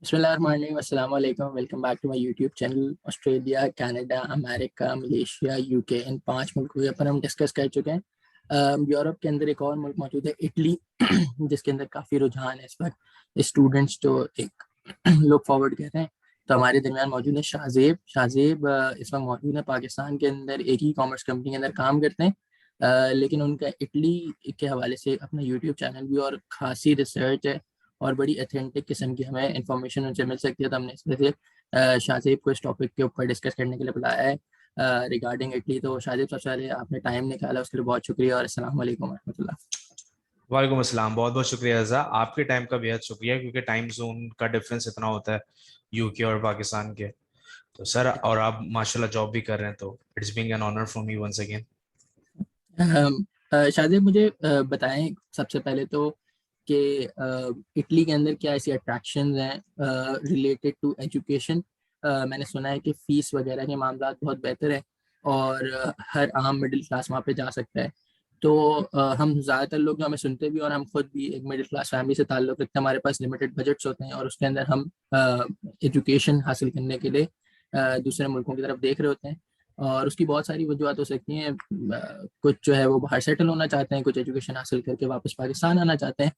बिस्मिल्लाहिर्रहमानिर्रहीम, अस्सलाम वालेकुम। Welcome back to my YouTube channel. Australia, Canada, America, Malaysia, UK, इन 5 मुल्कों के ऊपर हम डिस्कस कर चुके हैं। यूरोप के अंदर एक और मुल्क मौजूद है, इटली, जिसके अंदर काफ़ी रुझान है इस वक्त। स्टूडेंट्स जो एक लुक फॉरवर्ड कर रहे हैं। तो हमारे दरमियान मौजूद है शाहजेब। शाहजेब इस वक्त मौजूद है पाकिस्तान के अंदर, एक ही कॉमर्स कंपनी के अंदर काम करते हैं। लेकिन उनका इटली के हवाले से अपना यूट्यूब चैनल भी और खासी रिसर्च है और बड़ी अथेंटिक किस्म की हमें इंफॉर्मेशन उनसे मिल सकती है। तो हमने इस वजह से शाहजेब को इस टॉपिक के ऊपर डिस्कस करने के लिए बुलाया है रिगार्डिंग इटली। तो शाहजेब, सबसे पहले आपने टाइम निकाला, उसके लिए बहुत शुक्रिया और अस्सलाम वालेकुम रहमतुल्लाह। वालेकुम अस्सलाम। बहुत बहुत शुक्रिया रज़ा, आपके टाइम का बेहद शुक्रिया क्योंकि टाइम जोन का डिफरेंस इतना होता है यूके और पाकिस्तान के। तो सर, और आप माशाल्लाह जॉब भी कर रहे हैं, तो it's being an honour for me once again. Shahzeb, मुझे बताएं सबसे पहले तो कि इटली के अंदर क्या ऐसी अट्रैक्शंस हैं रिलेटेड टू एजुकेशन। मैंने सुना है कि फ़ीस वगैरह के मामला बहुत बेहतर है और हर आम मिडिल क्लास वहाँ पे जा सकता है। तो हम ज़्यादातर लोग जो हमें सुनते भी और हम खुद भी एक मिडिल क्लास फैमिली से ताल्लुक़ रखते हैं, हमारे पास लिमिटेड बजट्स होते हैं और उसके अंदर हम एजुकेशन हासिल करने के लिए दूसरे मुल्कों की तरफ देख रहे होते हैं। और उसकी बहुत सारी वजूहत हो सकती हैं। कुछ जो है वो बाहर सेटल होना चाहते हैं, कुछ एजुकेशन हासिल करके वापस पाकिस्तान आना चाहते हैं।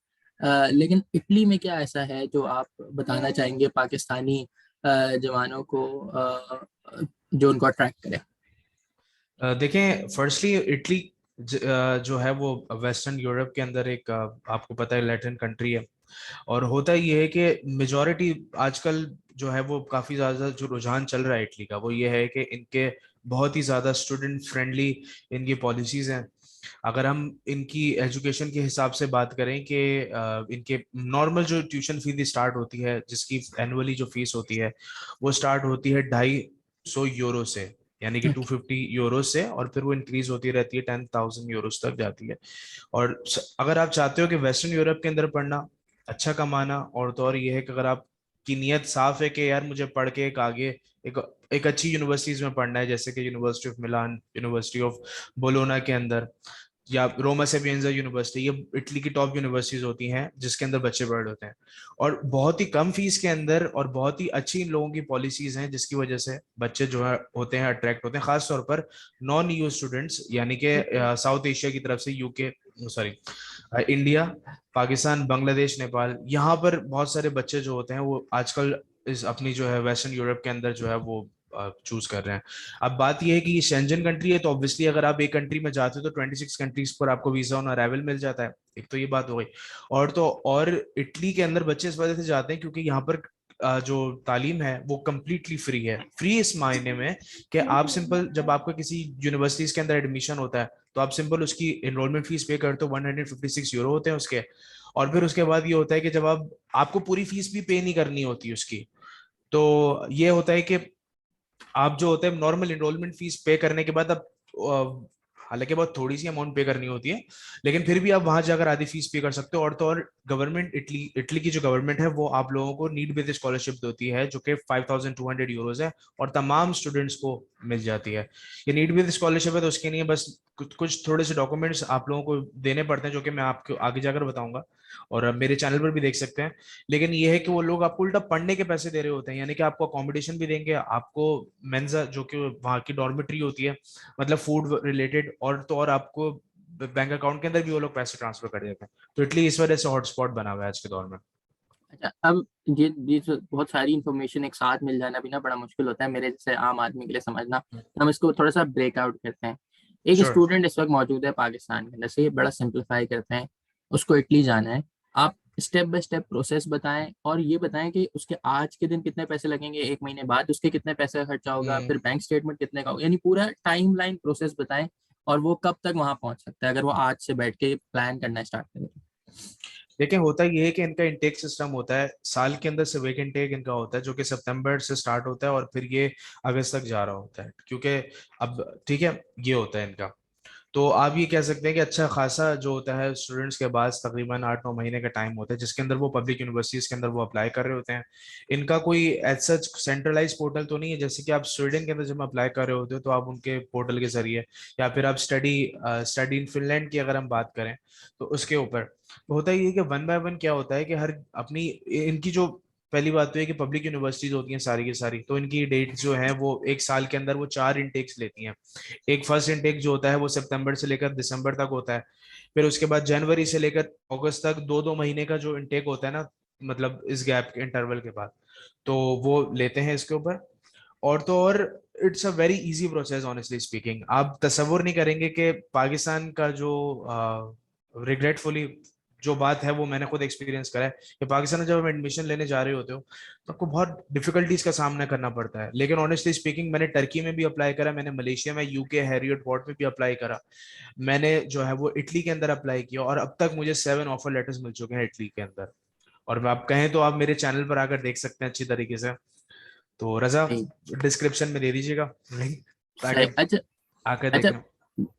लेकिन इटली में क्या ऐसा है जो आप बताना चाहेंगे पाकिस्तानी जवानों को, जो उनको अट्रैक्ट करे? देखें, फर्स्टली इटली जो है वो वेस्टर्न यूरोप के अंदर एक आपको पता है लैटिन कंट्री है। और होता ये है कि मेजॉरिटी आजकल जो है वो काफ़ी ज़्यादा जो रुझान चल रहा है इटली का वो ये है कि इनके बहुत ही ज़्यादा स्टूडेंट फ्रेंडली इनकी पॉलिसीज़ हैं। अगर हम इनकी एजुकेशन के हिसाब से बात करें कि इनके नॉर्मल जो ट्यूशन फीस स्टार्ट होती है, जिसकी एनुअली जो फीस होती है वो स्टार्ट होती है 250 यूरो से, यानी कि 250 यूरो से, और फिर वो इंक्रीज होती रहती है 10,000 यूरोस तक जाती है। और अगर आप चाहते हो कि वेस्टर्न यूरोप के अंदर पढ़ना, अच्छा कमाना, और तो और ये है कि अगर आप की नीयत साफ है कि यार मुझे पढ़ के एक आगे एक एक अच्छी यूनिवर्सिटीज में पढ़ना है, जैसे कि university of Milan, university of Bologna के अंदर, या रोमा सेपिएंजा यूनिवर्सिटी, ये इटली की टॉप यूनिवर्सिटीज होती हैं जिसके अंदर बच्चे पढ़ होते हैं। और बहुत ही कम फीस के अंदर और बहुत ही अच्छी इन लोगों की पॉलिसीज हैं, जिसकी वजह से बच्चे जो है होते हैं अट्रैक्ट होते हैं, खास तौर पर नॉन यू स्टूडेंट्स, यानी कि साउथ एशिया की तरफ से, UK, sorry, India, Pakistan, Bangladesh, Nepal, यहाँ पर बहुत सारे बच्चे जो होते हैं वो आजकल इस अपनी जो है वेस्टर्न यूरोप के अंदर जो है वो चूज कर रहे हैं। अब बात यह है कि ये शेंजन कंट्री है, तो ऑब्वियसली अगर आप एक कंट्री में जाते हो तो 26 कंट्रीज पर आपको वीजा ऑन अराइवल मिल जाता है। एक तो ये बात हो गई। और तो और इटली के अंदर बच्चे इस वजह से जाते हैं क्योंकि यहाँ पर जो तालीम है वो कम्प्लीटली फ्री है। फ्री इस मायने में कि आप सिंपल, जब आपका किसी यूनिवर्सिटीज के अंदर एडमिशन होता है तो आप सिंपल उसकी एनरोलमेंट फीस पे करते हो, 156 यूरो होते हैं उसके। और फिर उसके बाद ये होता है कि जब आप आपको पूरी फीस भी पे नहीं करनी होती उसकी। तो ये होता है कि आप जो होता है नॉर्मल एनरोलमेंट फीस पे करने के बाद अब हालांकि बहुत थोड़ी सी अमाउंट पे करनी होती है, लेकिन फिर भी आप वहां जाकर आधी फीस पे कर सकते हो। और तो और गवर्नमेंट, इटली इटली की जो गवर्नमेंट है वो आप लोगों को नीड बेस्ड स्कॉलरशिप देती है, जो कि 5,200 यूरोज है और तमाम स्टूडेंट्स को मिल जाती है। ये नीड बेस्ड स्कॉलरशिप है, तो उसके लिए बस कुछ कुछ थोड़े से डॉक्यूमेंट्स आप लोगों को देने पड़ते हैं, जो कि मैं आपको आगे जाकर बताऊंगा और आप मेरे चैनल पर भी देख सकते हैं। लेकिन ये है कि वो लोग आपको उल्टा पढ़ने के पैसे दे रहे होते हैं, यानी कि आपको अकोमोडेशन भी देंगे, आपको मेंजा जो कि वहाँ की डॉर्मेट्री होती है, मतलब फूड रिलेटेड, और तो और आपको बैंक अकाउंट के अंदर भी वो लोग पैसे ट्रांसफर कर देते हैं। तो इटली इस वजह से हॉटस्पॉट बना हुआ है आज के दौर में। अच्छा, अब ये जो बहुत सारी इंफॉर्मेशन एक साथ मिल जाना भी ना बड़ा मुश्किल होता है मेरे जैसे आम आदमी के लिए समझना। तो हम इसको थोड़ा सा ब्रेकआउट करते हैं। एक श्योर। स्टूडेंट इस वक्त मौजूद है पाकिस्तान के अंदर, से ये बड़ा सिंपलीफाई करते हैं, उसको इटली जाना है। आप स्टेप बाय स्टेप प्रोसेस बताएं और ये बताएं कि उसके आज के दिन कितने पैसे लगेंगे, 1 महीने बाद उसके कितने पैसे का खर्चा होगा, फिर बैंक स्टेटमेंट कितने का होगा, यानी पूरा टाइम लाइन प्रोसेस बताएं। और वो कब तक वहां पहुंच सकता है अगर वो आज से बैठ के प्लान करना स्टार्ट करे? लेकिन होता ये है कि इनका इंटेक सिस्टम होता है, साल के अंदर सिर्फ एक इंटेक इनका होता है, जो कि सितंबर से स्टार्ट होता है और फिर ये अगस्त तक जा रहा होता है, क्योंकि अब ठीक है, ये होता है इनका। तो आप ये कह सकते हैं कि अच्छा खासा जो होता है स्टूडेंट्स के पास तकरीबन 8-9 महीने का टाइम होता है, जिसके अंदर वो पब्लिक यूनिवर्सिटीज के अंदर वो अप्लाई कर रहे होते हैं। इनका कोई एज सच सेंट्रलाइज पोर्टल तो नहीं है, जैसे कि आप स्वीडन के अंदर जब अप्लाई कर रहे होते हो तो आप उनके पोर्टल के जरिए, या फिर आप स्टडी इन फिनलैंड की अगर हम बात करें तो उसके ऊपर। तो होता ये है कि वन बाय वन क्या होता है कि हर अपनी इनकी जो पहली बात तो है कि पब्लिक यूनिवर्सिटीज होती हैं सारी की सारी, तो इनकी डेट जो है वो एक साल के अंदर वो 4 इंटेक्स लेती हैं। एक फर्स्ट इंटेक जो होता है वो सितंबर से लेकर दिसंबर तक होता है। फिर उसके बाद जनवरी से लेकर अगस्त तक 2-2 महीने का जो इंटेक होता है ना, मतलब इस गैप के इंटरवल के बाद, तो वो लेते हैं इसके ऊपर। और तो और it's a very easy process honestly speaking. आप तसव्वुर नहीं करेंगे कि पाकिस्तान का जो रिग्रेटफुली जो बात है वो मैंने खुद एक्सपीरियंस करा है कि पाकिस्तान में जब हम एडमिशन लेने जा रहे होते हो तो आपको बहुत डिफिकल्टीज का सामना करना पड़ता है। लेकिन ऑनेस्टली स्पीकिंग मैंने टर्की में भी अप्लाई करा, मैंने मलेशिया में यूके हैरियट वार्ड में भी अप्लाई करा, मैंने जो है वो इटली के अंदर अप्लाई किया, और अब तक मुझे 7 ऑफर लेटर्स मिल चुके हैं इटली के अंदर। और आप कहें तो आप मेरे चैनल पर आकर देख सकते हैं अच्छी तरीके से। तो रजा सही। डिस्क्रिप्शन में दे दीजिएगा लिंक, ताकि सही। अच्छा। आकर अच्छा, देखें।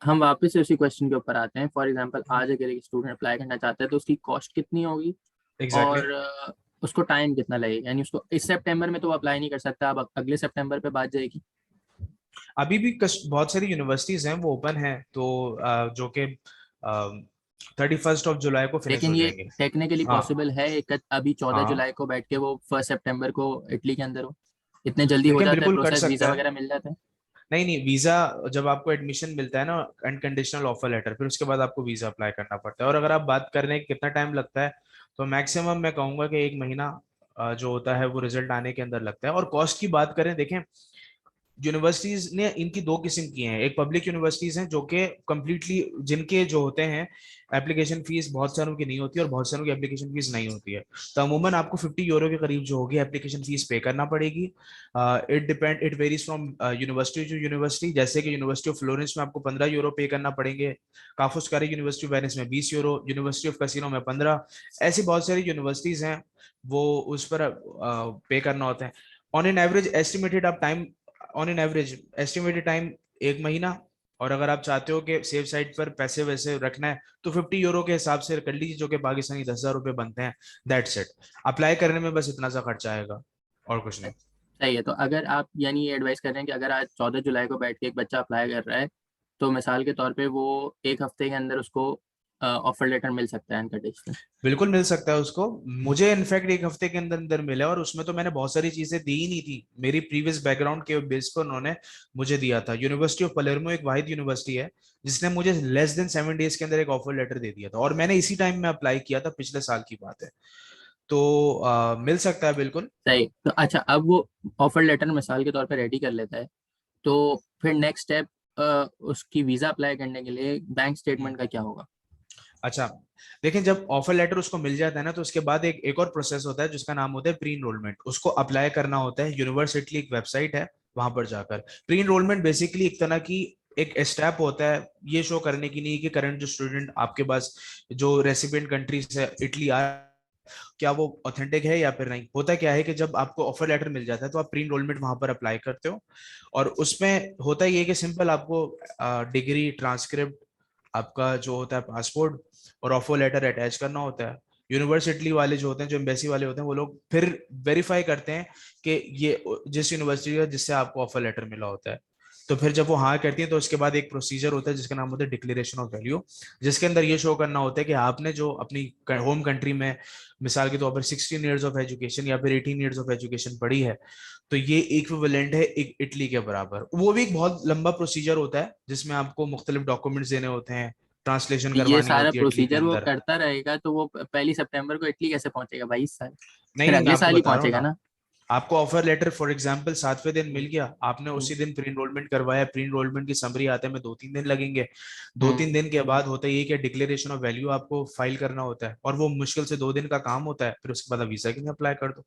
हम वापस से उसी क्वेश्चन के ऊपर आते हैं। फॉर एग्जांपल आज अगर एक स्टूडेंट अप्लाई करना चाहता है तो उसकी कॉस्ट कितनी होगी, एग्जैक्टली और उसको टाइम कितना लगेगा? यानी उसको इस सितंबर में तो वो अप्लाई नहीं कर सकता, अब अगले सितंबर पे बात जाएगी। अभी भी बहुत सारी यूनिवर्सिटीज हैं वो ओपन हैं, तो जो कि 31 जुलाई को फिनिश लेकिन हो ये जाएंगे। टेक्निकली हाँ पॉसिबल है एक अभी 14 जुलाई हाँ, को बैठ के वो 1 सितंबर को इटली के अंदर हो? इतने जल्दी हो देखें जाता है बिल्कुल कर प्रोसेस, वीजा सकता है। वगैरह मिल जाता है? नहीं नहीं, वीजा जब आपको एडमिशन मिलता है ना, अनकंडीशनल ऑफर लेटर, फिर उसके बाद आपको वीजा अप्लाई करना पड़ता है। और अगर आप बात कर रहे हैं कि कितना टाइम लगता है, तो मैक्सिमम मैं कहूंगा कि 1 महीना जो होता है वो रिजल्ट आने के अंदर लगता है। और कॉस्ट की बात करें, देखें यूनिवर्सिटीज ने इनकी दो किस्म की हैं। एक पब्लिक यूनिवर्सिटीज हैं जो कि कंप्लीटली, जिनके जो होते हैं एप्लीकेशन फीस बहुत सारों की नहीं होती और बहुत सारों की एप्लीकेशन फीस नहीं होती है। तो अमूमन आपको 50 यूरो के करीब जो होगी एप्लीकेशन फीस पे करना पड़ेगी। It varies from university to university. जैसे कि यूनिवर्सिटी ऑफ फ्लोरेंस में आपको 15 यूरो पे करना पड़ेंगे, काफुस्कारी यूनिवर्सिटी ऑफ वेनिस में 20 यूरो, यूनिवर्सिटी ऑफ कैसिनो में 15। ऐसी बहुत सारी यूनिवर्सिटीज हैं, वो उस पर पे करना होता है। ऑन एन एवरेज एस्टिमेटेड आप time, on an average estimated time 1 महीना। और अगर आप चाहते हो कि सेफ साइड पर पैसे वैसे रखना है तो 50 यूरो के हिसाब से कर लीजिए, जो कि पाकिस्तानी 10,000 रुपये बनते हैं। That's it. अप्लाई करने में बस इतना सा खर्चा आएगा, और कुछ नहीं। सही है। तो अगर आप यानी ये एडवाइस कर रहे हैं कि अगर आज 14 जुलाई को बैठ के एक बच्चा अप्लाई कर रहा है, तो मिसाल के तौर पे वो एक हफ्ते के अंदर उसको ऑफर लेटर मिल सकता है अनकंडीशनल? बिल्कुल मिल सकता है उसको। मुझे इनफैक्ट 1 हफ्ते के अंदर अंदर मिला, और उसमें तो मैंने बहुत सारी चीजें दी ही नहीं थी, मेरी प्रीवियस बैकग्राउंड के बेस पर उन्होंने मुझे दिया था। यूनिवर्सिटी ऑफ पलेर्मो एक वाहिद यूनिवर्सिटी है जिसने मुझे लेस देन 7 डेज के अंदर एक ऑफर लेटर दे दिया था, और मैंने इसी टाइम में अप्लाई किया था, पिछले साल की बात है। तो मिल सकता है बिल्कुल। सही। तो अच्छा, अब वो ऑफर लेटर मिसाल के तौर पे रेडी कर लेता है, तो फिर नेक्स्ट स्टेप उसकी वीजा अप्लाई करने के लिए बैंक स्टेटमेंट का क्या होगा? अच्छा, देखें जब ऑफर लेटर उसको मिल जाता है ना, तो उसके बाद एक एक और प्रोसेस होता है जिसका नाम होता है प्री इनरोलमेंट। उसको अप्लाई करना होता है, यूनिवर्सिटी एक वेबसाइट है वहां पर जाकर। प्री इनरोलमेंट बेसिकली एक तरह की एक स्टेप होता है, ये शो करने की नहीं कि करंट जो स्टूडेंट आपके पास जो रेसिपिएंट कंट्री से इटली आ, क्या वो ऑथेंटिक है या फिर नहीं। होता क्या है कि जब आपको ऑफर लेटर मिल जाता है तो आप प्री इनरोलमेंट वहां पर अप्लाई करते हो, और उसमें होता ये है कि सिंपल आपको डिग्री, ट्रांसक्रिप्ट, आपका जो होता है पासपोर्ट और ऑफर लेटर अटैच करना होता है। यूनिवर्सिटी वाले जो होते हैं, जो एम्बेसी वाले होते हैं, वो लोग फिर वेरीफाई करते हैं कि ये जिस यूनिवर्सिटी है जिससे आपको ऑफर लेटर मिला होता है। तो फिर जब वो हाँ करती है तो उसके बाद एक प्रोसीजर होता है जिसका नाम होता है डिक्लेरेशन ऑफ वैल्यू, जिसके अंदर ये शो करना होता है कि आपने जो अपनी होम कंट्री में मिसाल के तौर पर 16 ईयर्स ऑफ एजुकेशन या फिर 18 ईयर्स ऑफ एजुकेशन पढ़ी है, तो ये इक्विवेलेंट है एक इटली के बराबर। वो भी एक बहुत लंबा प्रोसीजर होता है जिसमें आपको मुख्तलिफ डॉक्यूमेंट्स देने होते हैं, ट्रांसलेशन तो ये करवानी सारा होती है इटली के प्रोसीजर वो अंदर। करता रहेगा, तो वो 1 सितंबर को इटली कैसे पहुंचेगा भाई इस साल? नहीं फिर नहीं, मैं अगले आपको साल ही बता रहा हूँ पहुंचेगा ना, ना? आपको ऑफर लेटर फॉर एग्जांपल 7वें दिन मिल हम्म। गया, आपने हम्म। उसी दिन प्री इनरोलमेंट करवाया, प्री इनरोलमेंट की समरी आते में 2-3 दिन लगेंगे। दो हम्म। तीन दिन के बाद होता है ये कि डिक्लेरेशन ऑफ वैल्यू आपको फाइल करना होता है, और वो मुश्किल से 2 दिन का काम होता है। फिर उसके बाद आप वीजा के लिए अप्लाई कर दो।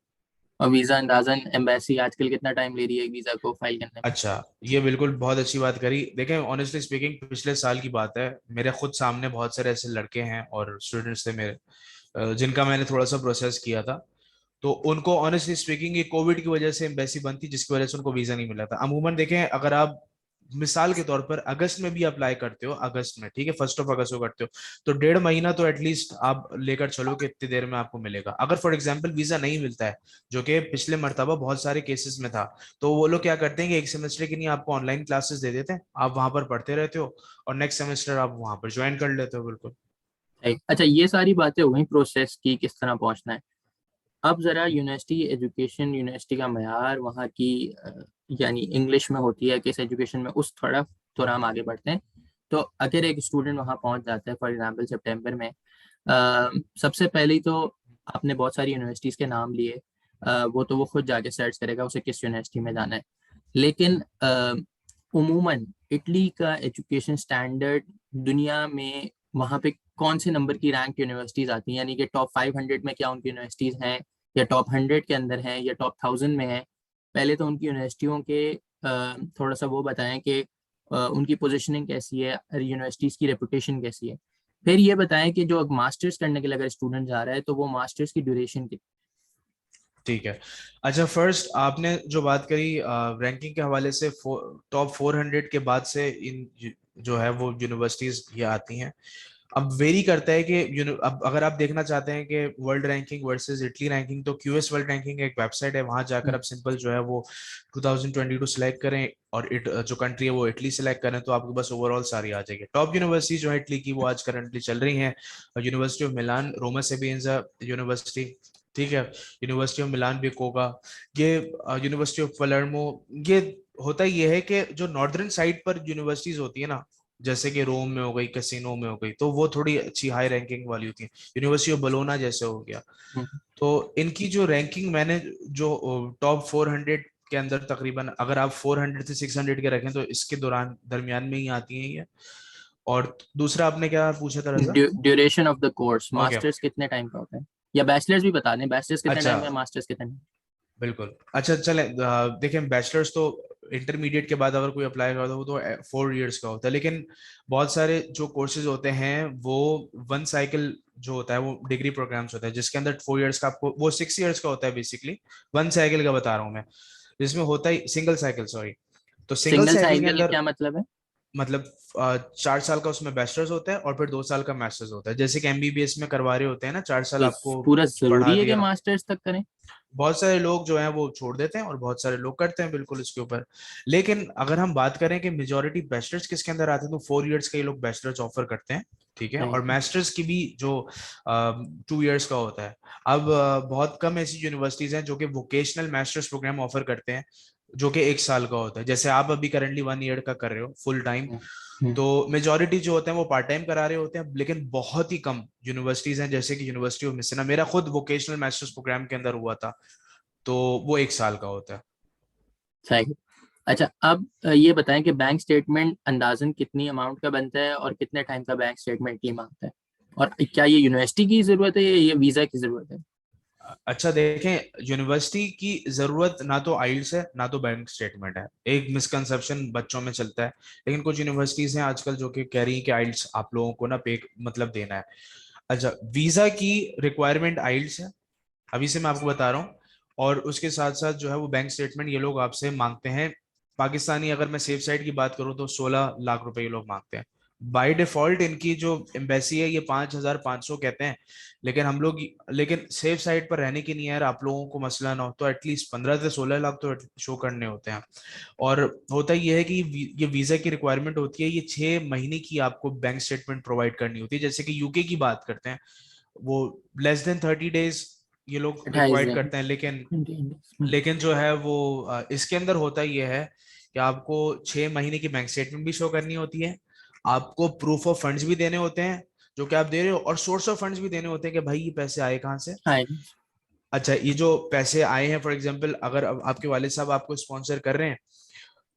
और वीजा अंदाजन एम्बेसी आजकल कितना टाइम ले रही है वीजा को फाइल करने में? अच्छा, ये बिल्कुल बहुत अच्छी बात करी। देखें ऑनेस्टली स्पीकिंग, पिछले साल की बात है, मेरे खुद सामने बहुत सारे ऐसे लड़के हैं और स्टूडेंट्स थे मेरे, जिनका मैंने थोड़ा सा प्रोसेस किया था। तो उनको ऑनेस्टली स्पीकिंग ये कोविड की वजह से एम्बेसी बंद थी, जिसकी वजह से उनको वीजा नहीं मिला था। अमूमन देखें, अगर आप मिसाल के तौर पर अगस्त में भी अप्लाई करते हो, अगस्त में, ठीक है, 1 अगस्त को करते हो, तो 1.5 महीना तो एटलीस्ट आप लेकर चलो कि इतनी देर में आपको मिलेगा। अगर फॉर एग्जाम्पल वीजा नहीं मिलता है, जो कि पिछले मरतबा बहुत सारे केसेस में था, तो वो लोग क्या करते हैं कि एक सेमेस्टर के लिए आपको ऑनलाइन क्लासेस दे देते हैं, आप वहां पर पढ़ते रहते हो, और नेक्स्ट सेमेस्टर आप वहां पर ज्वाइन कर लेते हो। बिल्कुल। अच्छा, ये सारी बातें हो गई प्रोसेस की, किस तरह पहुंचना है। अब ज़रा यूनिवर्सिटी एजुकेशन, यूनिवर्सिटी का मयार वहाँ की यानी इंग्लिश में होती है किस एजुकेशन में, उस थोड़ा हम आगे बढ़ते हैं। तो अगर एक स्टूडेंट वहाँ पहुँच जाता है फॉर एग्जांपल सितंबर में, सबसे पहले तो आपने बहुत सारी यूनिवर्सिटीज़ के नाम लिए, वो खुद जाके सर्च करेगा उसे किस यूनिवर्सिटी में जाना है। लेकिन उमूमन इटली का एजुकेशन स्टैंडर्ड दुनिया में वहाँ पे कौन से नंबर की रैंक यूनिवर्सिटीज़ आती हैं, यानी कि टॉप 500 में क्या उनकी यूनिवर्सिटीज़ हैं, या टॉप 100 के अंदर हैं, या टॉप 1000 में है। पहले तो उनकी यूनिवर्सिटियों के थोड़ा सा वो बताएं कि उनकी पोजीशनिंग कैसी है, यूनिवर्सिटीज़ की रेपुटेशन कैसी है। फिर ये बताएं कि जो मास्टर्स करने के लिए अगर स्टूडेंट जा रहा है तो वो मास्टर्स की ड्यूरेशन कितनी। ठीक है। अच्छा, फर्स्ट आपने जो बात करी रैंकिंग के हवाले से, टॉप 400 के बाद से जो है वो यूनिवर्सिटीज ये आती हैं। अब वेरी करता है कि अब अगर आप देखना चाहते हैं कि world ranking versus Italy ranking, तो क्यूएस वर्ल्ड रैंकिंग एक वेबसाइट है, वहां जाकर हम्म, आप सिंपल जो है वो 2022 सिलेक्ट करें और जो कंट्री है वो इटली सिलेक्ट करें, तो आपके पास ओवरऑल सारी आ जाएगी। टॉप यूनिवर्सिटी जो है इटली की वो आज करंटली चल रही हैं। University of Milan, Roma Sapienza university, ठीक है, यूनिवर्सिटी ऑफ मिलान बिकोगा, ये यूनिवर्सिटी ऑफ पलर्मो। ये होता ये है कि जो नॉर्दर्न साइड पर यूनिवर्सिटीज होती है ना, जैसे कि रोम में हो गई, कैसीनो में हो गई, तो वो थोड़ी अच्छी हाई रैंकिंग वाली होती है। यूनिवर्सिटी ऑफ बलोना जैसे हो गया, हम्म, तो इनकी जो रैंकिंग मैंने जो टॉप 400 के अंदर तकरीबन अगर आप 400 से 600 के रखें तो इसके दौरान दरमियान में ही आती हैं ये। और दूसरा आपने क्या पूछा था Raza? Duration of the course, okay, masters कितने टाइम का होता है, या बैचलर्स भी बता दें, बैचलर्स कितने अच्छा, टाइम का, मास्टर्स कितने टाइम। बिल्कुल। अच्छा चले, देखें बैचलर्स तो इंटरमीडिएट के बाद अगर कोई अप्लाई करता है वो तो 4 इयर्स का होता है, लेकिन बहुत सारे जो कोर्सेज होते हैं वो वन साइकिल जो होता है वो डिग्री प्रोग्राम्स होता है, जिसके अंदर 4 इयर्स का आपको, वो 6 इयर्स का होता है बेसिकली। वन साइकिल का बता रहा हूँ मैं, जिसमें होता है सिंगल साइकिल, सॉरी। तो सिंगल सिंगल साइकिल के साइकिल अंदर क्या मतलब है? मतलब 4 साल का उसमें बैचलर्स होता है और फिर 2 साल का मास्टर्स होता है, जैसे कि एमबीबीएस में करवा रहे होते हैं ना, 4 साल तो आपको पूरा पढ़ा जरूरी है कि दिया। मास्टर्स तक करें? बहुत सारे लोग जो हैं वो छोड़ देते हैं और बहुत सारे लोग करते हैं बिल्कुल इसके ऊपर। लेकिन अगर हम बात करें कि मेजोरिटी बैचलर्स किसके अंदर आते हैं, तो 4 इयर्स का ये लोग बैचलर्स ऑफर करते हैं, ठीक है, सही और है। मास्टर्स की भी जो 2 इयर्स का होता है। अब बहुत कम ऐसी यूनिवर्सिटीज हैं जो कि वोकेशनल मास्टर्स प्रोग्राम ऑफर करते हैं, जो कि 1 साल का होता है, जैसे आप अभी करंटली 1 ईयर का कर रहे हो फुल टाइम। हम्म, हम्म, तो मेजोरिटी जो होते हैं वो पार्ट टाइम करा रहे होते हैं, लेकिन बहुत ही कम यूनिवर्सिटीज हैं, जैसे कि यूनिवर्सिटी ऑफ मिसिना, मेरा खुद वोकेशनल मास्टर्स प्रोग्राम के अंदर हुआ था, तो वो 1 साल का होता है। सही है। अच्छा, अब ये बताएं कि बैंक स्टेटमेंट अंदाजन कितनी अमाउंट का बनता है और कितने टाइम का बैंक स्टेटमेंट ही मांगता है, और क्या ये यूनिवर्सिटी की जरूरत है या ये वीजा की जरूरत है? अच्छा देखें, यूनिवर्सिटी की जरूरत ना तो आइल्स है ना तो बैंक स्टेटमेंट है, एक मिसकंसेप्शन बच्चों में चलता है। लेकिन कुछ यूनिवर्सिटीज हैं आजकल जो कि कह रही हैं कि आइल्स आप लोगों को ना पे मतलब देना है। अच्छा, वीजा की रिक्वायरमेंट आइल्स है, अभी से मैं आपको बता रहा हूँ, और उसके साथ साथ जो है वो बैंक स्टेटमेंट ये लोग आपसे मांगते हैं। पाकिस्तानी अगर मैं सेफ साइड की बात करूँ तो 16 लाख रुपए ये लोग मांगते हैं। बाय डिफॉल्ट इनकी जो एम्बेसी है ये 5,500 कहते हैं, लेकिन हम लोग, लेकिन सेफ साइड पर रहने की नहीं है यार, आप लोगों को मसला ना हो तो एटलीस्ट 15 से 16 लाख तो शो करने होते हैं। और होता ये है कि ये वीजा की रिक्वायरमेंट होती है, ये 6 महीने की आपको बैंक स्टेटमेंट प्रोवाइड करनी होती है। जैसे कि यूके की बात करते हैं, वो लेस देन 30 डेज ये लोग 28 रिक्वायर्ड दिन करते हैं, लेकिन 28 जो है वो इसके अंदर होता ये है कि आपको 6 महीने की बैंक स्टेटमेंट भी शो करनी होती है, आपको प्रूफ ऑफ फंड्स भी देने होते हैं जो कि आप दे रहे हो, और सोर्स ऑफ फंड्स भी देने होते हैं कि भाई ये पैसे आए कहाँ से। हाँ। अच्छा, ये जो पैसे आए हैं, फॉर एग्जांपल अगर आपके वालिद साहब आपको स्पॉन्सर कर रहे हैं,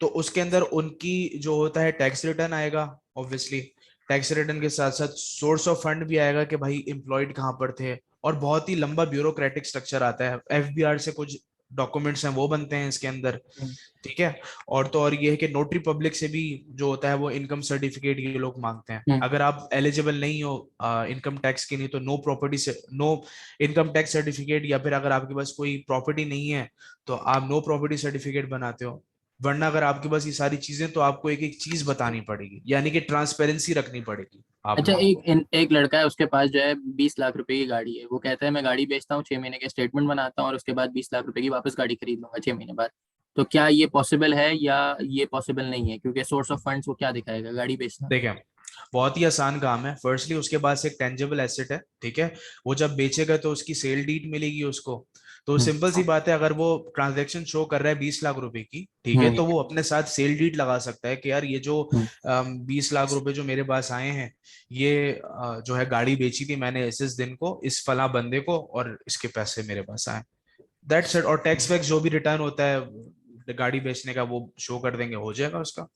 तो उसके अंदर उनकी जो होता है टैक्स रिटर्न आएगा, ऑब्वियसली। टैक्स रिटर्न के साथ साथ सोर्स ऑफ फंड भी आएगा कि भाई एम्प्लॉयड कहाँ पर थे, और बहुत ही लंबा ब्यूरोक्रेटिक स्ट्रक्चर आता है, एफबीआर से कुछ डॉक्यूमेंट्स हैं वो बनते हैं इसके अंदर, ठीक है। और तो और ये है कि नोटरी पब्लिक से भी जो होता है वो इनकम सर्टिफिकेट ये लोग मांगते हैं। अगर आप एलिजिबल नहीं हो इनकम टैक्स के लिए, तो नो इनकम टैक्स सर्टिफिकेट, या फिर अगर आपके पास कोई प्रॉपर्टी नहीं है तो आप नो प्रॉपर्टी सर्टिफिकेट बनाते हो। वरना अगर आपके पास ये सारी चीजें, तो आपको एक एक चीज बतानी पड़ेगी, यानी कि ट्रांसपेरेंसी रखनी पड़ेगी आप अच्छा, लोगों को। एक लड़का है, उसके पास जो है 20 लाख रुपए की गाड़ी है, वो कहता है मैं गाड़ी बेचता हूँ, 6 महीने के स्टेटमेंट बनाता हूँ और उसके बाद 20 लाख रुपए की वापस गाड़ी खरीद लूंगा 6 महीने बाद। तो क्या ये पॉसिबल है या ये पॉसिबल नहीं है, क्योंकि सोर्स ऑफ फंड्स वो क्या दिखाएगा, गाड़ी बेचना। देखें, बहुत ही आसान काम है। फर्स्टली उसके पास एक टेंजिबल एसेट है, ठीक है, वो जब बेचेगा तो उसकी सेल डीड मिलेगी उसको। तो हम्म, सिंपल सी बात है, अगर वो ट्रांजैक्शन शो कर रहा है 20 लाख रुपए की, ठीक है, हम्म, तो वो अपने साथ सेल डीड लगा सकता है कि यार ये जो हम्म, 20 लाख रुपए जो मेरे पास आए हैं, ये जो है गाड़ी बेची थी मैंने इस दिन को इस फला बंदे को, और इसके पैसे मेरे पास आए। That's it. और टैक्स वैक्स जो भी रिटर्न होता है गाड़ी बेचने का वो शो कर देंगे, हो जाएगा उसका।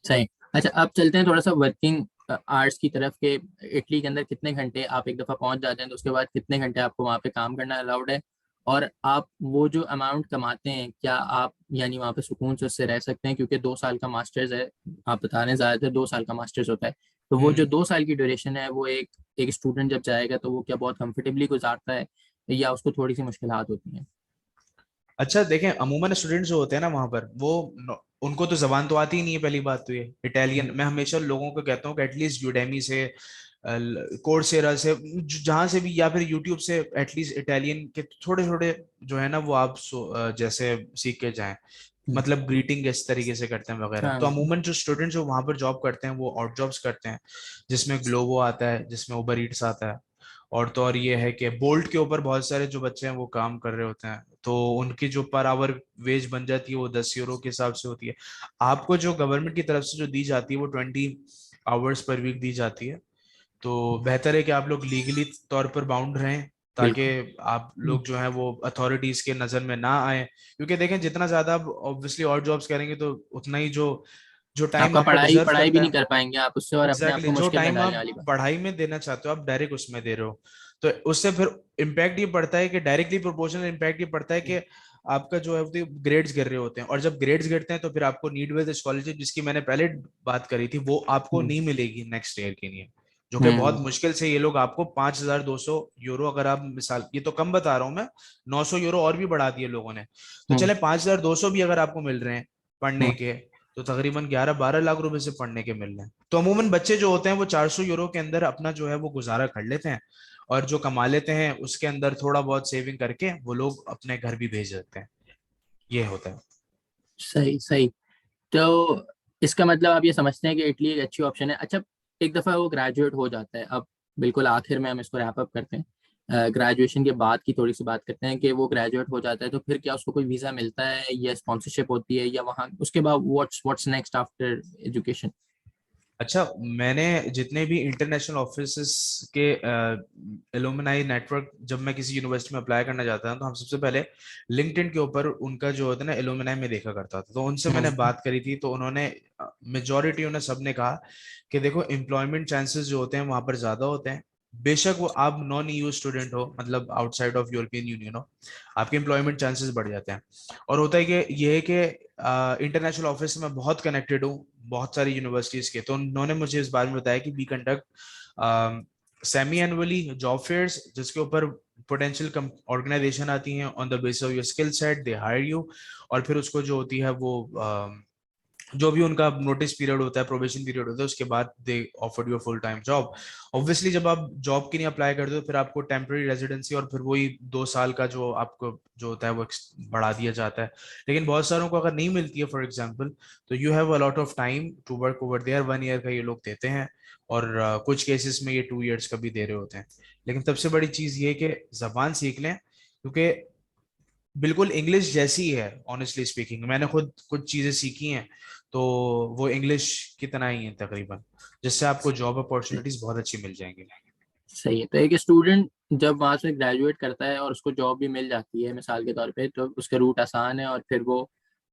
सही। अच्छा, अब चलते हैं थोड़ा सा वर्किंग आवर्स की तरफ के। इटली के अंदर कितने घंटे आप एक दफा पहुंच जाते हैं तो उसके बाद कितने घंटे आपको वहाँ पे काम करना अलाउड है? और आप वो जो अमाउंट कमाते हैं, क्या आप यानी वहाँ पे सुकून से उससे रह सकते हैं? क्योंकि 2 साल का मास्टर्स है, आप बता रहे हैं ज्यादातर 2 साल का मास्टर्स होता है। तो वो जो हम्म। 2 साल की ड्यूरेशन है, वो एक एक स्टूडेंट जब जाएगा तो वो क्या बहुत कंफर्टेबली गुजारता है, या उसको थोड़ी सी मुश्किलात होती हैं? अच्छा देखें, अमूमन स्टूडेंट्स जो होते हैं ना वहां पर, वो उनको तो जबान तो आती ही नहीं है, पहली बात तो ये इटालियन। हम्म, मैं हमेशा लोगों को कहता हूँ कि एटलीस्ट यूडेमी से, कोर्सेरा से, जहां से भी, या फिर यूट्यूब से एटलीस्ट इटालियन के थोड़े थोड़े जो है ना वो आप जैसे सीख के जाएं। हम्म, मतलब ग्रीटिंग इस तरीके से करते हैं वगैरह। हाँ, तो अमूमन जो स्टूडेंट्स जो वहां पर जॉब करते हैं वो आउट जॉब्स करते हैं, जिसमें ग्लोबो आता है, जिसमें उबर ईट्स आता है। और तो और ये है कि बोल्ट के ऊपर बहुत सारे जो बच्चे हैं वो काम कर रहे होते हैं, तो उनकी जो पर आवर वेज बन जाती है वो 10 यूरो के हिसाब से होती है। आपको जो गवर्नमेंट की तरफ से जो दी जाती है वो 20 आवर्स पर वीक दी जाती है। तो बेहतर है कि आप लोग लीगली तौर पर बाउंड रहें, ताकि बिल्कुल। आप हम्म, लोग जो है वो अथॉरिटीज के नजर में ना आए। क्योंकि देखें, जितना ज्यादा आप ऑब्वियसली और जॉब्स करेंगे तो उतना ही जो जो टाइम आपका आपका पढ़ाई डिजर्व पढ़ाई भी करता नहीं है, कर पाएंगे आप उससे, और अपने आप एग्जैक्टली को जो मुश्किल में टाइम डालने आप वाली बात। पढ़ाई में देना चाहते हो आप डायरेक्ट उसमें दे रहे हो। तो उससे फिर इम्पैक्ट ये पड़ता है कि डायरेक्टली प्रोपोर्शनल इम्पैक्ट ये पड़ता है कि आपका जो है ग्रेड्स गिर रहे होते हैं, और जब ग्रेड्स गिरते हैं तो फिर आपको नीड बेस्ड स्कॉलरशिप, जिसकी मैंने पहले बात करी थी, वो आपको हम्म, नहीं मिलेगी नेक्स्ट ईयर के लिए। जो कि बहुत हम्म, मुश्किल से ये लोग आपको 5,200 यूरो, अगर आप मिसाल, ये तो कम बता रहा हूँ मैं, 900 यूरो और भी बढ़ा दिए लोगों ने। तो हम्म, चले 5,200 भी अगर आपको मिल रहे हैं पढ़ने हम्म, के, तो तकरीबन 11-12 लाख रुपए से पढ़ने के मिल रहे हैं। तो अमूमन बच्चे जो होते हैं वो 400 यूरो के अंदर अपना जो है वो गुजारा कर लेते हैं, और जो कमा लेते हैं उसके अंदर थोड़ा बहुत सेविंग करके वो लोग अपने घर भी भेज देते हैं। ये होता है। सही, सही। तो इसका मतलब आप ये समझते हैं कि इटली एक अच्छी ऑप्शन है। अच्छा, एक दफ़ा वो ग्रेजुएट हो जाता है, अब बिल्कुल आखिर में हम इसको रैप अप करते हैं, ग्रेजुएशन के बाद की थोड़ी सी बात करते हैं कि वो ग्रेजुएट हो जाता है तो फिर क्या उसको कोई वीज़ा मिलता है या स्पॉन्सरशिप होती है, या वहाँ उसके बाद व्हाट्स नेक्स्ट आफ्टर एजुकेशन? अच्छा, मैंने जितने भी इंटरनेशनल ऑफिस के एलुमनाई नेटवर्क, जब मैं किसी यूनिवर्सिटी में अप्लाई करना चाहता हूं तो हम सबसे पहले लिंक्डइन के ऊपर उनका जो होता है ना एलुमनाई में देखा करता था। तो उनसे मैंने हम्म, बात करी थी, तो उन्होंने मेजोरिटी उन्हें सबने कहा कि देखो एम्प्लॉयमेंट चांसेस जो होते हैं वहां पर ज्यादा होते हैं। बेशक वो आप नॉन ईयू स्टूडेंट हो, मतलब आउटसाइड ऑफ यूरोपियन यूनियन हो, आपके एम्प्लॉयमेंट चांसेस बढ़ जाते हैं। और होता है कि ये है कि इंटरनेशनल ऑफिस से मैं बहुत कनेक्टेड हूँ बहुत सारी यूनिवर्सिटीज के, तो उन्होंने मुझे इस बारे में बताया कि we conduct semi annually job fairs, जिसके ऊपर पोटेंशियल ऑर्गेनाइजेशन आती हैं, on the basis of your skill set they hire you. और फिर उसको जो होती है वो जो भी उनका नोटिस पीरियड होता है, प्रोबेशन पीरियड होता है, उसके बाद they offered you full time job. Obviously जब आप जॉब के लिए अप्लाई करते हो फिर आपको टेम्पररी रेजिडेंसी और फिर वही 2 साल का जो आपको जो होता है वो बढ़ा दिया जाता है। लेकिन बहुत सारों को अगर नहीं मिलती है फॉर एग्जाम्पल, तो you have a lot of time to work over there. 1 year का ये लोग देते हैं, और कुछ केसेस में ये 2 ईयर्स का भी दे रहे होते हैं। लेकिन सबसे बड़ी चीज ये कि जबान सीख लें, क्योंकि बिल्कुल इंग्लिश जैसी ही है। ऑनेस्टली स्पीकिंग, मैंने खुद कुछ चीजें सीखी हैं, तो वो इंग्लिश की तरह ही है तकरीबन, जिससे आपको जॉब अपॉर्चुनिटीज बहुत अच्छी मिल जाएंगी। सही है। तो एक स्टूडेंट जब वहां से ग्रेजुएट करता है और उसको जॉब भी मिल जाती है मिसाल के तौर पे, तो उसका रूट आसान है, और फिर वो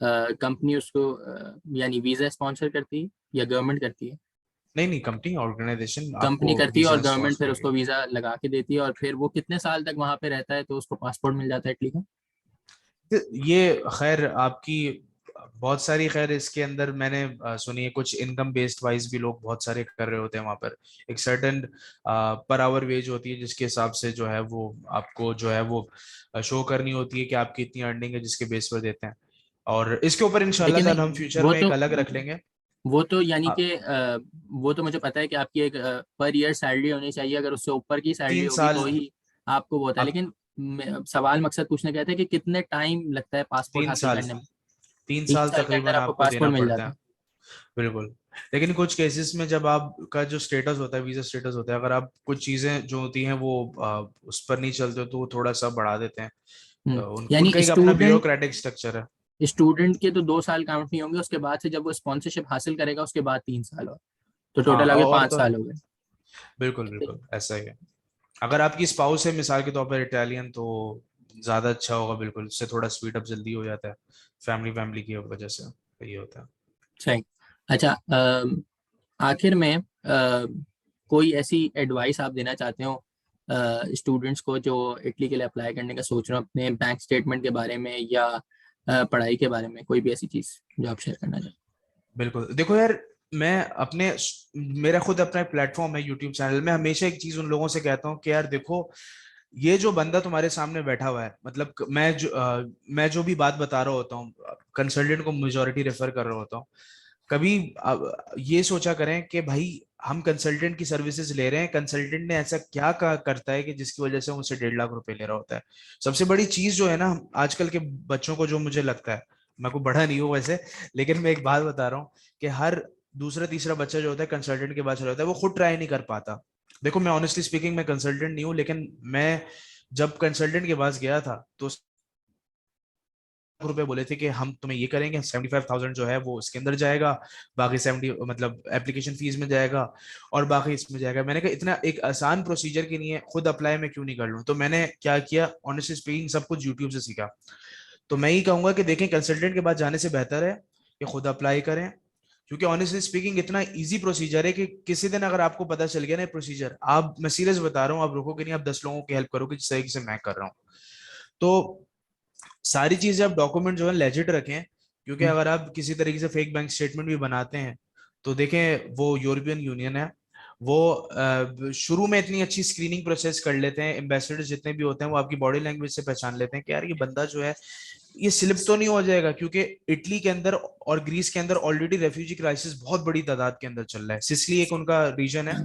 कंपनी उसको यानी वीजा स्पॉन्सर करती है या गवर्नमेंट करती है? नहीं नहीं, कंपनी ऑर्गेनाइजेशन कंपनी आपको करती है और वीजा गवर्नमेंट स्पॉन्सर फिर करेगी। उसको वीजा लगा के देती है, और फिर वो कितने साल तक वहां पे रहता है तो उसको पासपोर्ट मिल जाता है इटली का? तो ये खैर आपकी बहुत सारी, खैर इसके अंदर मैंने सुनी है कुछ इनकम बेस्ड वाइज भी लोग बहुत सारे कर रहे होते हैं वहां पर। एक सर्टेन पर आवर वेज होती है, जिसके हिसाब से जो है वो आपको जो है वो शो करनी होती है कि आपकी इतनी अर्निंग है, जिसके बेस पर देते हैं। और इसके ऊपर इंशाल्लाह लेकिन ताला नहीं, हम फ्यूचर वो में तो एक अलग रख लेंगे। वो तो यानी अ, कि वो तो मुझे पता है कि आपकी एक पर ईयर सैलरी होनी चाहिए, अगर उससे ऊपर की सैलरी तीन होगी साल तो ही आपको वो होता है। अब लेकिन सवाल मकसद पूछने का था कि कितने टाइम लगता है पासपोर्ट तीन हासिल साल करने में? तीन तीन साल साल के अंदर तकरीबन आपको आपको देना पासपोर्ट मिल पड़ता जाता है। है? बिल्कुल। लेकिन कुछ केसेस में जब आपका जो स्टेटस होता है, वीजा स्टेटस होता है, अगर आप कुछ चीजें जो होती हैं वो उस पर नहीं चलते हो तो वो थोड़ा सा बढ़ा देते हैं। यानी उनका एक अपना ब्यूरोक्रेटिक स्ट्रक्चर है। स्टूडेंट के तो 2 साल काउंट नहीं होंगे, उसके बाद से जब वो स्पॉन्सरशिप हासिल करेगा उसके बाद 3 साल और, तो हाँ टोटल आगे और पांच तो साल हो गए। बिल्कुल बिल्कुल ऐसा ही है। अगर आपकी स्पाउस है मिसाल के तौर पर इटालियन तो ज्यादा अच्छा होगा, बिल्कुल उससे थोड़ा स्पीड अप जल्दी हो जाता है, फैमिली की वजह से ये होता है। सही। अच्छा, आखिर में कोई ऐसी एडवाइस आप देना चाहते हो स्टूडेंट्स को जो इटली के लिए अप्लाई करने का सोच रहे हो, अपने बैंक स्टेटमेंट के बारे में या पढ़ाई के बारे में, कोई भी ऐसी चीज जो आप शेयर करना चाहते बिल्कुल देखो यार, मैं अपने मेरा खुद अपना प्लेटफॉर्म है यूट्यूब चैनल में, हमेशा एक चीज उन लोगों से कहता हूँ कि यार देखो, ये जो बंदा तुम्हारे सामने बैठा हुआ है, मतलब मैं जो भी बात बता रहा होता हूँ, कंसल्टेंट को मेजोरिटी रेफर कर रहा होता हूँ, कभी ये सोचा करें कि भाई हम कंसल्टेंट की सर्विसेज ले रहे हैं, कंसल्टेंट ने ऐसा क्या करता है कि जिसकी वजह से वो मुझसे 1.5 लाख रुपए ले रहा होता है। सबसे बड़ी चीज जो है ना आजकल के बच्चों को, जो मुझे लगता है, मैं को बड़ा नहीं हूँ वैसे, लेकिन मैं एक बात बता रहा हूँ कि हर दूसरा तीसरा बच्चा जो होता है कंसल्टेंट के पास चला होता है, वो खुद ट्राई नहीं कर पाता। देखो मैं ऑनेस्टली स्पीकिंग मैं कंसल्टेंट नहीं हूँ, लेकिन मैं जब कंसल्टेंट के पास गया था तो रुपए बोले थे कि हम तुम्हें ये करेंगे, 75,000 जो है वो इसके अंदर जाएगा, बाकी 70 मतलब एप्लीकेशन फीस में जाएगा और बाकी इसमें जाएगा। मैंने कहा इतना एक आसान प्रोसीजर की नहीं है, खुद अप्लाई मैं क्यों नहीं कर लूं। तो मैंने क्या किया, ऑनेस्टली स्पीकिंग सब कुछ यूट्यूब से सीखा। तो मैं ही कहूंगा कि देखें, कंसल्टेंट के पास जाने से बेहतर है कि खुद अप्लाई करें, क्योंकि ऑनेस्टली स्पीकिंग इतना इजी प्रोसीजर है कि किसी दिन अगर आपको पता चल गया ना प्रोसीजर, आप, मैं सीरियस बता रहा हूँ, आप रुकोगे नहीं, आप 10 लोगों की हेल्प करोगे जिस तरीके से मैं कर रहा हूँ। तो सारी चीजें आप डॉक्यूमेंट जो है लेजिट रखें, क्योंकि हैं? अगर आप किसी तरीके से फेक बैंक स्टेटमेंट भी बनाते हैं तो देखें, वो यूरोपियन यूनियन है, वो शुरू में इतनी अच्छी स्क्रीनिंग प्रोसेस कर लेते हैं, एम्बेसडर जितने भी होते हैं वो आपकी बॉडी लैंग्वेज से पहचान लेते हैं कि यार ये बंदा जो है ये स्लिप तो नहीं हो जाएगा, क्योंकि इटली के अंदर और ग्रीस के अंदर ऑलरेडी रेफ्यूजी क्राइसिस बहुत बड़ी तादाद के अंदर चल रहा है। सिसिली एक उनका रीजन है,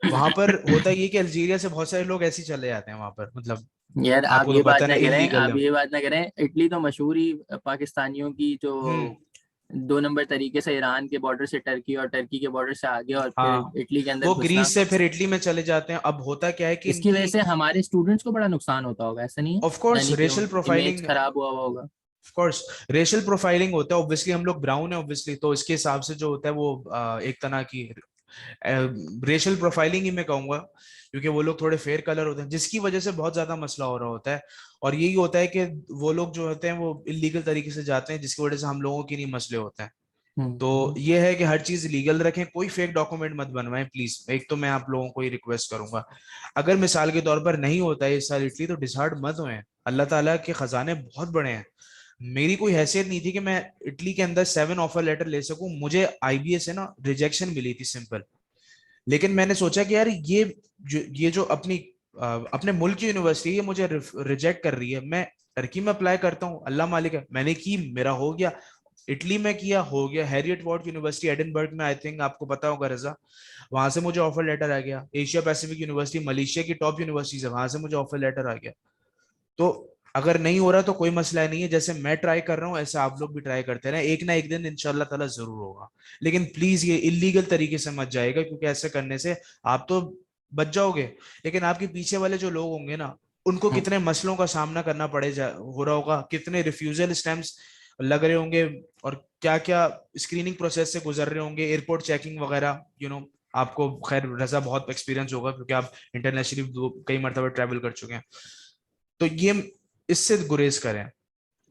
वहां पर होता ये कि अल्जीरिया से बहुत सारे लोग ऐसे ही चले जाते हैं वहां पर, मतलब यार आप आपको तो ये बात पता है ना, ना करें, इलीगल आप है। ये बात ना करें, इटली तो मशहूर ही पाकिस्तानियों की जो हम्म। 2 नंबर तरीके से, ईरान के बॉर्डर से टर्की और टर्की के बॉर्डर से आगे और फिर हाँ, इटली के अंदर वो घुसना। ग्रीस से फिर इटली में चले जाते हैं। अब होता क्या है कि इसकी वजह इनकी, से हमारे स्टूडेंट्स को बड़ा नुकसान होता होगा, ऐसा नहीं है? ऑफ कोर्स यानी कि रेशियल इमेज प्रोफाइलिंग, खराब हुआ होगा। ऑफ कोर्स रेशियल प्रोफाइलिंग होता है। ऑब्वियसली हम लोग ब्राउन है ऑब्वियसली, तो इसके हिसाब से जो होता है वो एक तरह की रेशियल प्रोफाइलिंग ही मैं कहूंगा, क्योंकि वो लोग थोड़े फेयर कलर होते हैं जिसकी वजह से बहुत ज्यादा मसला हो रहा होता है। और यही होता है कि वो लोग जो होते हैं वो इलीगल तरीके से जाते हैं, जिसकी वजह से हम लोगों की नहीं मसले होते हैं। तो हम्म। ये है कि हर चीज लीगल रखें, कोई फेक डॉक्यूमेंट मत बनवाएं प्लीज, एक तो मैं आप लोगों को ही रिक्वेस्ट करूंगा। अगर मिसाल के तौर पर नहीं होता है इस साल इटली, तो डिसहार्ड मत होए, अल्लाह ताला के खजाने बहुत बड़े हैं। मेरी कोई हैसियत नहीं थी कि मैं इटली के अंदर 7 ऑफर लेटर ले सकूं, मुझे आईबीएस से ना रिजेक्शन मिली थी सिंपल। लेकिन मैंने सोचा कि यार ये जो अपने मुल्क की यूनिवर्सिटी है, ये मुझे रिजेक्ट कर रही है, मैं टर्की में अप्लाई करता हूँ, अल्लाह मालिक है, मैंने की, मेरा हो गया। इटली में किया, हो गया। हैरियट वार्ड यूनिवर्सिटी एडिनबर्ग में, आई थिंक आपको पता होगा रजा, वहां से मुझे ऑफर लेटर आ गया। एशिया पैसिफिक यूनिवर्सिटी मलेशिया की टॉप यूनिवर्सिटी है, वहां से मुझे ऑफर लेटर आ गया। तो अगर नहीं हो रहा तो कोई मसला नहीं है, जैसे मैं ट्राई कर रहा हूँ ऐसे आप लोग भी ट्राई करते रहे, एक ना एक दिन इंशाल्लाह ताला जरूर होगा। लेकिन प्लीज ये इलीगल तरीके से मत जाएगा, क्योंकि ऐसे करने से आप तो बच जाओगे, लेकिन आपके पीछे वाले जो लोग होंगे ना, उनको हम्म। कितने मसलों का सामना करना हो रहा होगा, कितने रिफ्यूजल स्टैंप्स लग रहे होंगे, और क्या क्या स्क्रीनिंग प्रोसेस से गुजर रहे होंगे, एयरपोर्ट चेकिंग वगैरह, आपको खैर रजा बहुत एक्सपीरियंस होगा क्योंकि आप इंटरनेशनली कई मरतबा ट्रैवल कर चुके हैं। तो ये इससे गुरेज करें।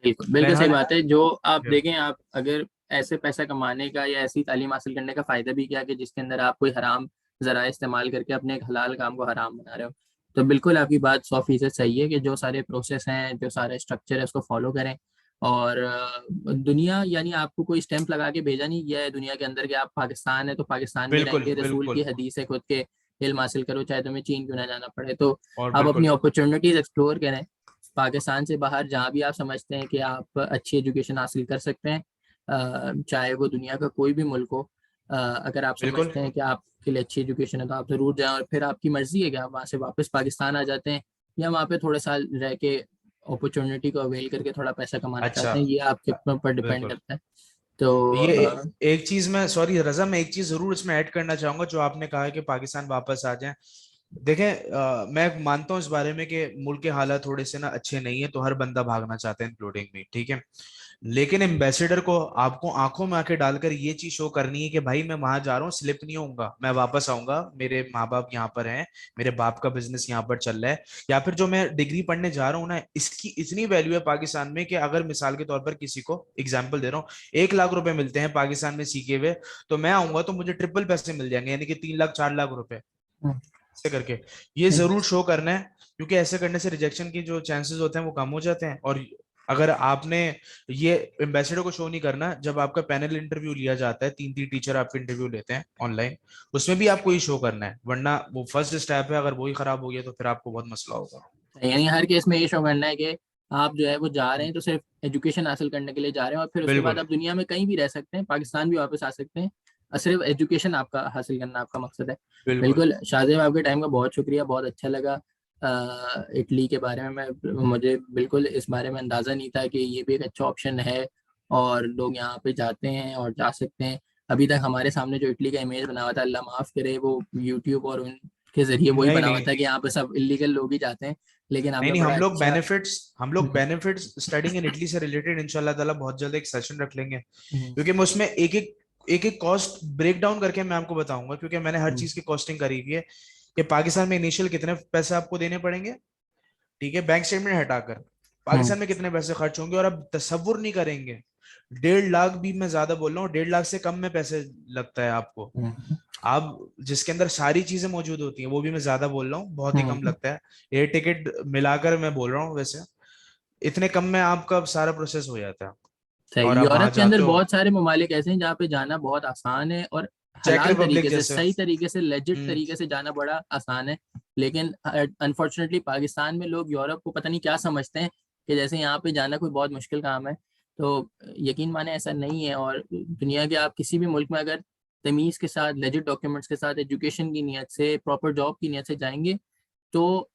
बिल्कुल बिल्कुल सही बहरहाल, बात है। जो आप देखें, आप अगर ऐसे पैसा कमाने का या ऐसी तालीम हासिल करने का फायदा भी क्या कि जिसके अंदर आप कोई हराम जरा इस्तेमाल करके अपने एक हलाल काम को हराम बना रहे हो, तो बिल्कुल आपकी बात 100% सही है कि जो सारे प्रोसेस हैं, जो सारे स्ट्रक्चर है, उसको फॉलो करें। और दुनिया, यानी आपको कोई स्टैंप लगा के भेजा नहीं गया है दुनिया के अंदर कि आप पाकिस्तान है तो पाकिस्तान में ही बिल्कुल रहेंगे, रसूल की बिल्कुल, हदीस है, खुद के इल्म हासिल करो चाहे तुम्हें चीन क्यों ना जाना पड़े। तो और आप अपनी बिल्कुल अपॉर्चुनिटीज एक्सप्लोर करें, पाकिस्तान से बाहर जहाँ भी आप समझते हैं कि आप अच्छी एजुकेशन हासिल कर सकते हैं, चाहे वो दुनिया का कोई भी मुल्क हो। अगर आप बिल्कुल समझते हैं कि आपके लिए अच्छी एजुकेशन है तो आप ज़रूर जाएं, और फिर आपकी मर्जी है कि आप वहाँ से वापस पाकिस्तान आ जाते हैं या वहाँ पे थोड़े साल रह के अपॉर्चुनिटी को अवेल करके थोड़ा पैसा कमाना अच्छा, चाहते हैं, ये आपके ऊपर डिपेंड बिल्कुल करता है। तो ये एक चीज मैं, सॉरी रजा, मैं एक चीज जरूर इसमें ऐड करना चाहूंगा, जो आपने कहा है कि पाकिस्तान वापस आ जाए। देखें, मैं मानता हूँ इस बारे में कि मुल्क के हालात थोड़े से ना अच्छे नहीं है, तो हर बंदा भागना चाहता है, इंक्लूडिंग मी, ठीक है। लेकिन एम्बेसडर को आपको आंखों में आंखें डालकर ये चीज शो करनी है कि भाई मैं वहां जा रहा हूँ, स्लिप नहीं होऊंगा, मैं वापस आऊंगा, मेरे माँ बाप यहाँ पर हैं, मेरे बाप का बिजनेस यहाँ पर चल रहा है, या फिर जो मैं डिग्री पढ़ने जा रहा हूँ ना, इसकी इतनी वैल्यू है पाकिस्तान में कि अगर मिसाल के तौर पर किसी को एग्जाम्पल दे रहा हूँ, 1 लाख रुपए मिलते हैं पाकिस्तान में सीखे हुए, तो मैं आऊंगा तो मुझे ट्रिपल पैसे मिल जाएंगे, यानी कि 3 लाख 4 लाख रुपए ऐसे करके। ये जरूर शो करना है, क्योंकि ऐसे करने से रिजेक्शन की जो चांसेस होते हैं वो कम हो जाते हैं। और अगर आपने ये एम्बेसडर को शो नहीं करना, जब आपका पैनल इंटरव्यू लिया जाता है, 3 3 टीचर आपके इंटरव्यू लेते हैं ऑनलाइन, उसमें भी आपको ये शो करना है, वरना वो फर्स्ट स्टेप है, अगर वही खराब हो गया तो फिर आपको बहुत मसला होगा। यानी हर केस में ये शो करना है कि आप जो है वो जा रहे हैं तो सिर्फ एजुकेशन हासिल करने के लिए जा रहे हैं, और फिर उसके बाद बिल्कुल आप दुनिया में कहीं भी रह सकते हैं, पाकिस्तान भी वापस आ सकते हैं, और सिर्फ एजुकेशन आपका हासिल करना आपका मकसद है। बिल्कुल। बिल्कुल शाहजेब, आपके टाइम का बहुत शुक्रिया, बहुत अच्छा लगा। इटली के बारे में मुझे बिल्कुल इस बारे में अंदाज़ा नहीं था कि ये भी एक अच्छा ऑप्शन है और लोग यहाँ पे जाते हैं और जा सकते हैं। अभी तक हमारे सामने जो इटली का इमेज बना हुआ था, अल्लाह माफ़ करे, वो यूट्यूब और उनके जरिए वही नहीं बना हुआ नहीं था कि यहाँ पे सब इलीगल लोग ही जाते हैं। लेकिन नहीं आपने नहीं, बड़ा अच्छा। हम लोग हम्म, बेनिफिट्स स्टडिंग इन इटली से रिलेटेड इंशाल्लाह ताला बहुत जल्द एक सेशन रख लेंगे, हम्म, क्योंकि मैं उसमें एक एक कॉस्ट ब्रेक डाउन करके मैं आपको बताऊंगा, क्योंकि मैंने हर हम्म, चीज की कॉस्टिंग करी हुई है कि पाकिस्तान में इनिशियल कितने पैसे आपको देने पड़ेंगे, ठीक है, बैंक स्टेटमेंट हटाकर हम्म, पाकिस्तान में कितने पैसे खर्च होंगे, और अब तसव्वुर नहीं करेंगे, 1.5 लाख भी मैं ज्यादा बोल रहा हूँ, 1.5 लाख से कम में पैसे लगता है आपको, हम्म, आप जिसके अंदर सारी चीजें मौजूद होती हैं, वो भी मैं ज्यादा बोल रहा हूँ, बहुत ही कम हम्म। लगता है। एयर टिकट मिलाकर मैं बोल रहा हूँ, वैसे इतने कम में आपका सारा प्रोसेस हो जाता है, सही। और आप यूरोप वहां के अंदर जाते हो। बहुत सारे ममालिक ऐसे हैं जहाँ पे जाना बहुत आसान है, और चेक हलाल रिपब्लिक तरीके से, जैसे। सही तरीके से, लेजिट हम्म। तरीके से जाना बड़ा आसान है। लेकिन अनफॉर्चुनेटली पाकिस्तान में लोग यूरोप को पता नहीं क्या समझते हैं कि जैसे यहाँ पे जाना कोई बहुत मुश्किल काम है। तो यकीन माने ऐसा नहीं है। और दुनिया के आप किसी भी मुल्क में अगर तमीज़ के साथ, लेजिट डॉक्यूमेंट्स के साथ, एजुकेशन की नीयत से, प्रॉपर जॉब की नीयत से जाएंगे, तो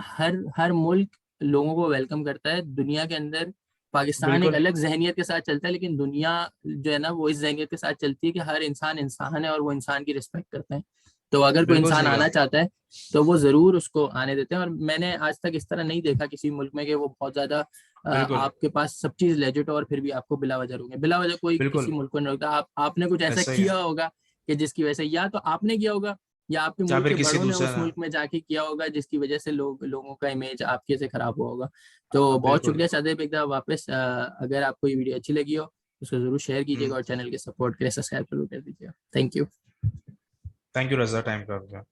हर हर मुल्क लोगों को वेलकम करता है दुनिया के अंदर। पाकिस्तान एक बिल्कुल अलग जहनियत के साथ चलता है, लेकिन दुनिया जो है ना वो इस जहनियत के साथ चलती है कि हर इंसान इंसान है और वो इंसान की रिस्पेक्ट करते हैं। तो अगर कोई बिल्कुल इंसान सही आना कहा। चाहता है तो वो जरूर उसको आने देते हैं। और मैंने आज तक इस तरह नहीं देखा किसी मुल्क में कि वो बहुत ज्यादा बिल्कुल आपके पास सब चीज लेजिट हो और फिर भी आपको बिला वजह रोके। बिला वजह कोई किसी बिल्कुल मुल्क को नहीं रोकता। आपने कुछ ऐसा ऐसा ही है, किया होगा कि जिसकी वजह से, या तो आपने किया होगा या आपके या मुल्क फिर के किसी बड़ों ने दूसरे उस ने। मुल्क में जाके किया होगा जिसकी वजह से लोगों का इमेज आपके से खराब हुआ होगा। तो बहुत बिल्कुल। शुक्रिया शादेब, एक दफा वापस। अगर आपको ये वीडियो अच्छी लगी हो तो उसको जरूर शेयर कीजिएगा हम्म। और चैनल के सपोर्ट के लिए सब्सक्राइब जरूर कर दीजिएगा। Thank you. Thank you Raza, time का।